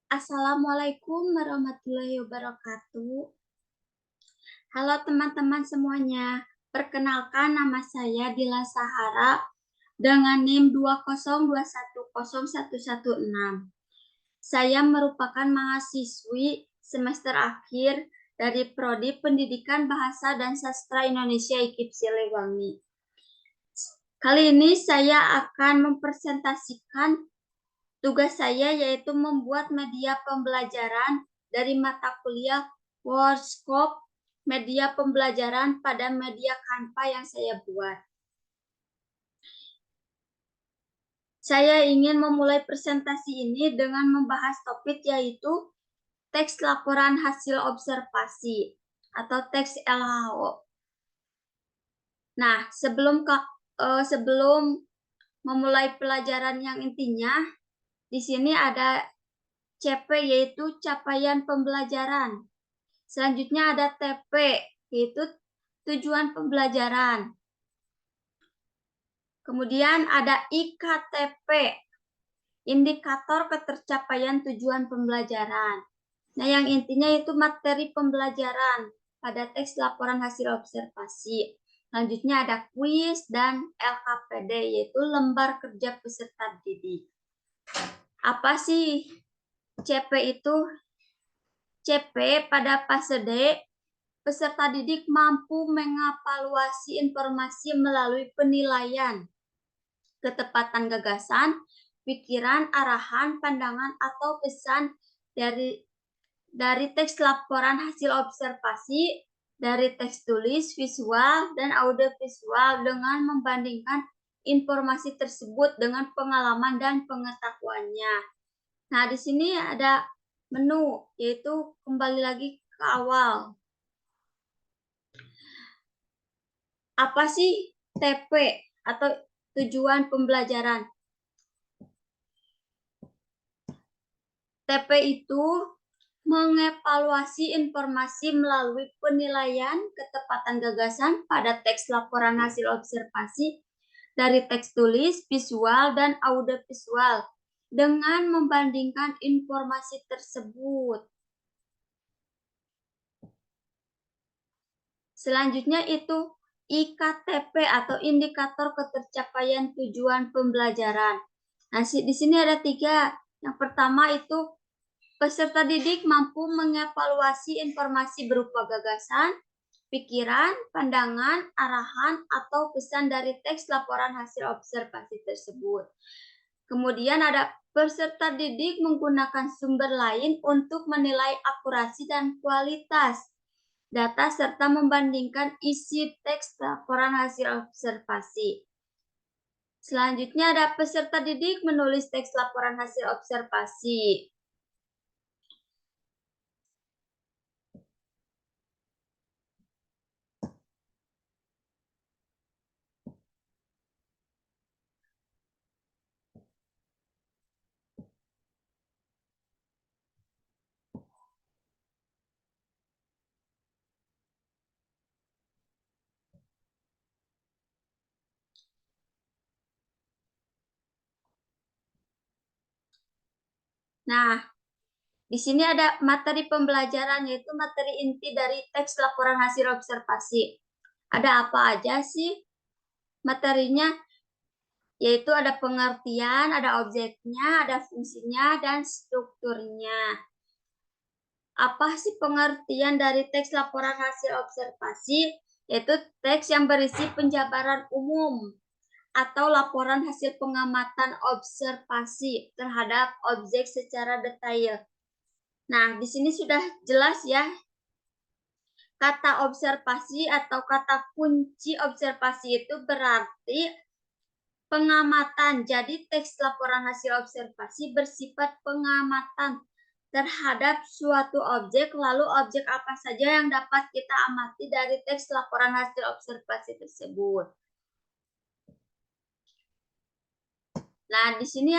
Assalamualaikum warahmatullahi wabarakatuh. Halo teman-teman semuanya. Perkenalkan nama saya Dila Sahara dengan NIM 202101116. Saya merupakan mahasiswi semester akhir dari Prodi Pendidikan Bahasa dan Sastra Indonesia IKIP Siliwangi. Kali ini saya akan mempresentasikan tugas saya, yaitu membuat media pembelajaran dari mata kuliah Wordscope media pembelajaran pada media Canva yang saya buat. Saya ingin memulai presentasi ini dengan membahas topik, yaitu teks laporan hasil observasi atau teks LHO. Nah, sebelum memulai pelajaran yang intinya, di sini ada CP, yaitu capaian pembelajaran. Selanjutnya ada TP, yaitu tujuan pembelajaran. Kemudian ada IKTP, indikator ketercapaian tujuan pembelajaran. Nah, yang intinya itu materi pembelajaran pada teks laporan hasil observasi. Selanjutnya ada kuis dan LKPD, yaitu lembar kerja peserta didik. Apa sih CP itu? CP pada fase D, peserta didik mampu mengevaluasi informasi melalui penilaian ketepatan gagasan, pikiran, arahan, pandangan, atau pesan dari teks laporan hasil observasi, dari teks tulis, visual, dan audiovisual dengan membandingkan informasi tersebut dengan pengalaman dan pengetahuannya. Nah, di sini ada menu, yaitu kembali lagi ke awal. Apa sih TP atau tujuan pembelajaran? TP itu mengevaluasi informasi melalui penilaian ketepatan gagasan pada teks laporan hasil observasi dari teks tulis, visual, dan audiovisual dengan membandingkan informasi tersebut. Selanjutnya itu IKTP atau indikator ketercapaian tujuan pembelajaran. Nah, di sini ada 3. Yang pertama itu peserta didik mampu mengevaluasi informasi berupa gagasan, pikiran, pandangan, arahan, atau pesan dari teks laporan hasil observasi tersebut. Kemudian ada peserta didik menggunakan sumber lain untuk menilai akurasi dan kualitas data serta membandingkan isi teks laporan hasil observasi. Selanjutnya ada peserta didik menulis teks laporan hasil observasi. Nah, di sini ada materi pembelajaran, yaitu materi inti dari teks laporan hasil observasi. Ada apa aja sih materinya? Yaitu ada pengertian, ada objeknya, ada fungsinya, dan strukturnya. Apa sih pengertian dari teks laporan hasil observasi? Yaitu teks yang berisi penjabaran umum atau laporan hasil pengamatan observasi terhadap objek secara detail. Nah, di sini sudah jelas ya, kata observasi atau kata kunci observasi itu berarti pengamatan. Jadi teks laporan hasil observasi bersifat pengamatan terhadap suatu objek, lalu objek apa saja yang dapat kita amati dari teks laporan hasil observasi tersebut. Nah, di sini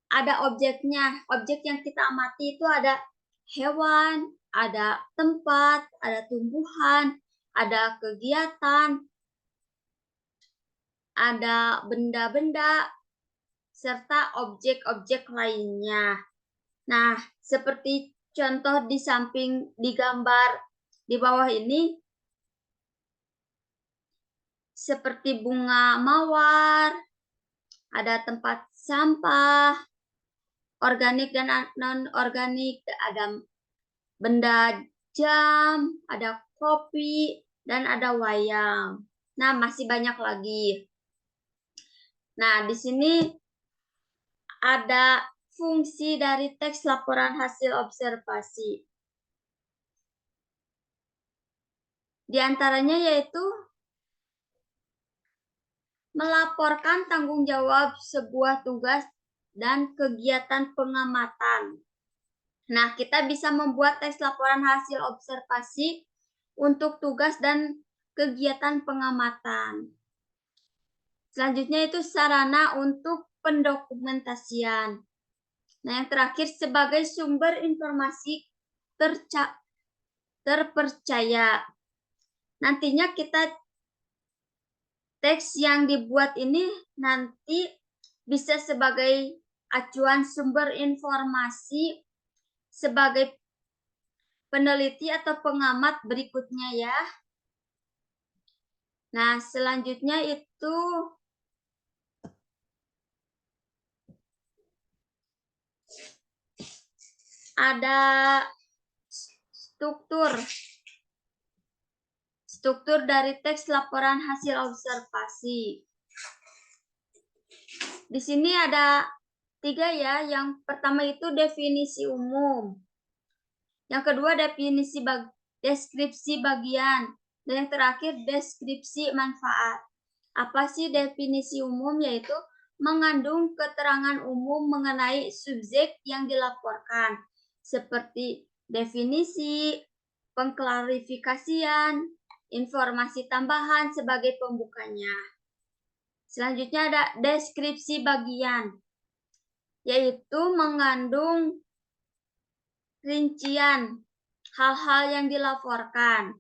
ada objeknya. Objek yang kita amati itu ada hewan, ada tempat, ada tumbuhan, ada kegiatan, ada benda-benda, serta objek-objek lainnya. Nah, seperti contoh di samping di gambar di bawah ini, seperti bunga mawar, ada tempat sampah, organik dan non-organik, ada benda jam, ada kopi, dan ada wayang. Nah, masih banyak lagi. Nah, di sini ada fungsi dari teks laporan hasil observasi. Di antaranya yaitu melaporkan tanggung jawab sebuah tugas dan kegiatan pengamatan. Nah, kita bisa membuat teks laporan hasil observasi untuk tugas dan kegiatan pengamatan. Selanjutnya itu sarana untuk pendokumentasian. Nah, yang terakhir sebagai sumber informasi terpercaya. Nantinya kita teks yang dibuat ini nanti bisa sebagai acuan sumber informasi sebagai peneliti atau pengamat berikutnya ya. Nah, selanjutnya itu ada struktur dari teks laporan hasil observasi. Di sini ada 3 ya. Yang pertama itu definisi umum. Yang kedua deskripsi bagian. Dan yang terakhir deskripsi manfaat. Apa sih definisi umum? Yaitu mengandung keterangan umum mengenai subjek yang dilaporkan. Seperti definisi, pengklarifikasian, informasi tambahan sebagai pembukanya. Selanjutnya ada deskripsi bagian, yaitu mengandung rincian hal-hal yang dilaporkan.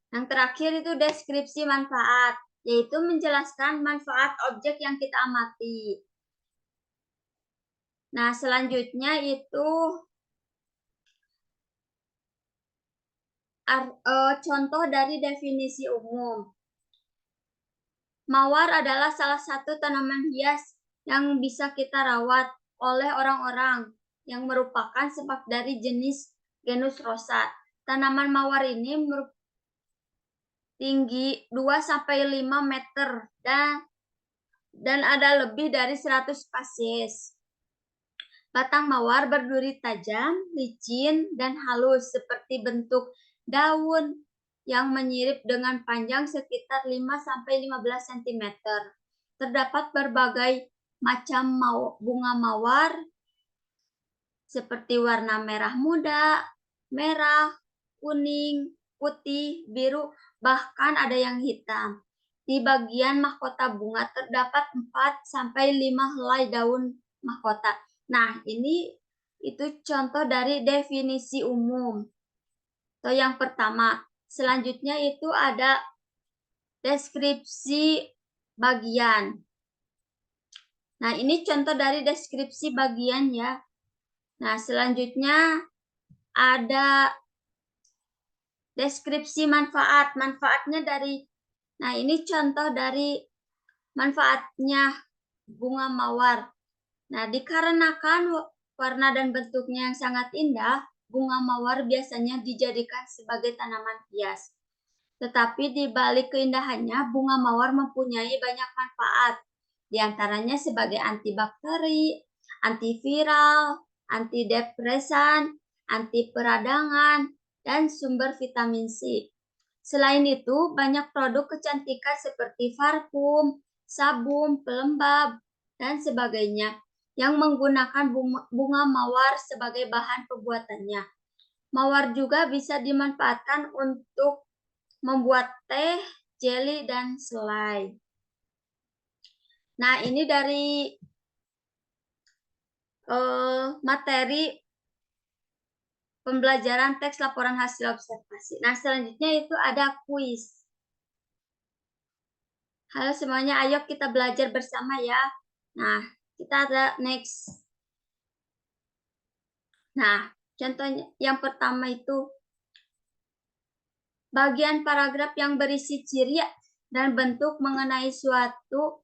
Yang terakhir itu deskripsi manfaat, yaitu menjelaskan manfaat objek yang kita amati. Nah, selanjutnya itu contoh dari definisi umum. Mawar adalah salah satu tanaman hias yang bisa kita rawat oleh orang-orang yang merupakan sebab dari genus rosa. Tanaman mawar ini tinggi 2-5 meter dan ada lebih dari 100 spesies. Batang mawar berduri tajam, licin, dan halus seperti bentuk daun yang menyirip dengan panjang sekitar 5-15 cm. Terdapat berbagai macam bunga mawar seperti warna merah muda, merah, kuning, putih, biru, bahkan ada yang hitam. Di bagian mahkota bunga terdapat 4-5 helai daun mahkota. Nah, ini itu contoh dari definisi umum. Atau yang pertama. Selanjutnya itu ada deskripsi bagian. Nah, ini contoh dari deskripsi bagian ya. Nah, selanjutnya ada deskripsi manfaat. Manfaatnya nah ini contoh dari manfaatnya bunga mawar. Nah, dikarenakan warna dan bentuknya yang sangat indah, bunga mawar biasanya dijadikan sebagai tanaman hias. Tetapi di balik keindahannya, bunga mawar mempunyai banyak manfaat. Di antaranya sebagai antibakteri, antiviral, antidepresan, anti peradangan, dan sumber vitamin C. Selain itu, banyak produk kecantikan seperti parfum, sabun, pelembab, dan sebagainya yang menggunakan bunga mawar sebagai bahan pembuatannya. Mawar juga bisa dimanfaatkan untuk membuat teh, jelly, dan selai. Nah, ini dari materi pembelajaran teks laporan hasil observasi. Nah, selanjutnya itu ada kuis. Halo semuanya, ayo kita belajar bersama ya. Nah, kita ada next. Nah, contohnya yang pertama itu bagian paragraf yang berisi ciri dan bentuk mengenai suatu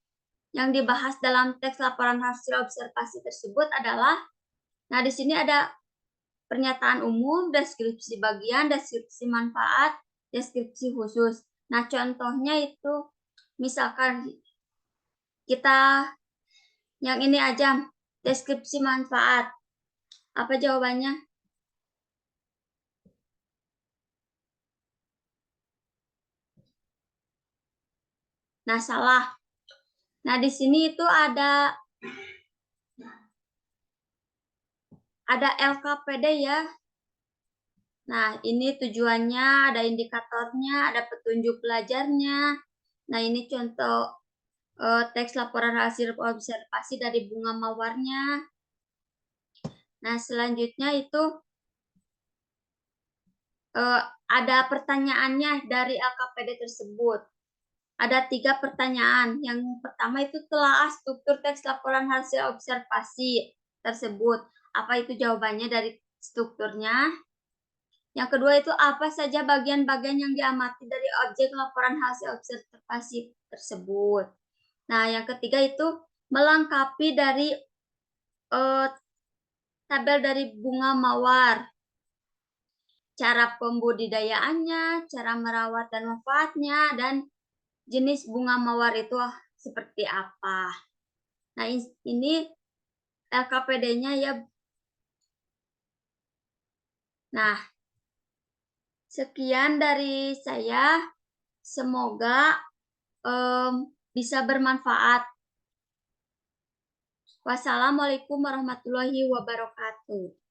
yang dibahas dalam teks laporan hasil observasi tersebut adalah, nah di sini ada pernyataan umum, deskripsi bagian, deskripsi manfaat, deskripsi khusus. Nah, contohnya itu misalkan kita yang ini aja, deskripsi manfaat. Apa jawabannya? Nah, salah. Nah, di sini itu ada LKPD ya. Nah, ini tujuannya, ada indikatornya, ada petunjuk belajarnya. Nah, ini contoh teks laporan hasil observasi dari bunga mawarnya. Nah, selanjutnya itu ada pertanyaannya dari LKPD tersebut. Ada 3 pertanyaan. Yang pertama itu telaah struktur teks laporan hasil observasi tersebut. Apa itu jawabannya dari strukturnya? Yang kedua itu apa saja bagian-bagian yang diamati dari objek laporan hasil observasi tersebut. Nah, yang ketiga itu melengkapi dari tabel dari bunga mawar. Cara pembudidayaannya, cara merawat dan manfaatnya, dan jenis bunga mawar itu seperti apa. Nah, ini LKPD-nya ya. Nah, sekian dari saya. Semoga bisa bermanfaat. Wassalamualaikum warahmatullahi wabarakatuh.